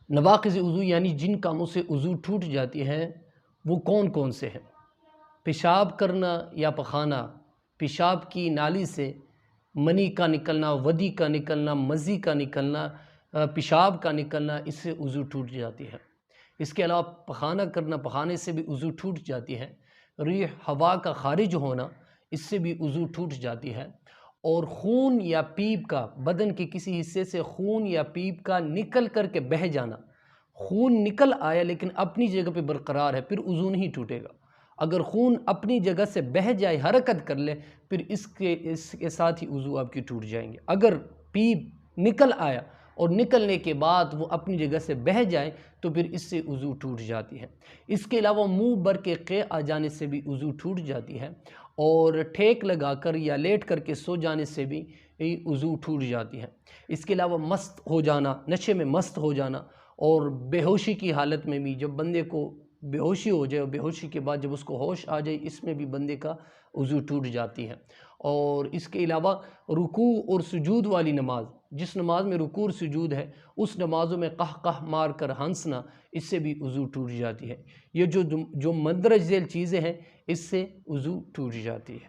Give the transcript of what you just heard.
نواقض وضو یعنی جن کاموں سے وضو ٹوٹ جاتی ہیں وہ کون کون سے ہیں؟ پیشاب کرنا یا پخانا، پیشاب کی نالی سے منی کا نکلنا، ودی کا نکلنا، مزی کا نکلنا، پیشاب کا نکلنا، اس سے وضو ٹوٹ جاتی ہے۔ اس کے علاوہ پخانا کرنا، پخانے سے بھی وضو ٹوٹ جاتی ہے۔ ریح ہوا کا خارج ہونا، اس سے بھی وضو ٹوٹ جاتی ہے۔ اور خون یا پیپ کا، بدن کے کسی حصے سے خون یا پیپ کا نکل کر کے بہہ جانا، خون نکل آیا لیکن اپنی جگہ پہ برقرار ہے، پھر وضو نہیں ٹوٹے گا۔ اگر خون اپنی جگہ سے بہہ جائے، حرکت کر لے، پھر اس کے ساتھ ہی وضو آپ کی ٹوٹ جائیں گے۔ اگر پیپ نکل آیا اور نکلنے کے بعد وہ اپنی جگہ سے بہہ جائے تو پھر اس سے وضو ٹوٹ جاتی ہے۔ اس کے علاوہ منہ بر کے قے آ جانے سے بھی وضو ٹوٹ جاتی ہے، اور ٹھیک لگا کر یا لیٹ کر کے سو جانے سے بھی وضو ٹوٹ جاتی ہے۔ اس کے علاوہ مست ہو جانا، نشے میں مست ہو جانا، اور بے ہوشی کی حالت میں بھی، جب بندے کو بے ہوشی ہو جائے اور بے ہوشی کے بعد جب اس کو ہوش آ جائے، اس میں بھی بندے کا وضو ٹوٹ جاتی ہے۔ اور اس کے علاوہ رکوع اور سجود والی نماز، جس نماز میں رکوع اور سجود ہے، اس نمازوں میں قہ قہ مار کر ہنسنا، اس سے بھی وضو ٹوٹ جاتی ہے۔ یہ جو مندرجہ ذیل چیزیں ہیں، اس سے وضو ٹوٹ جاتی ہے۔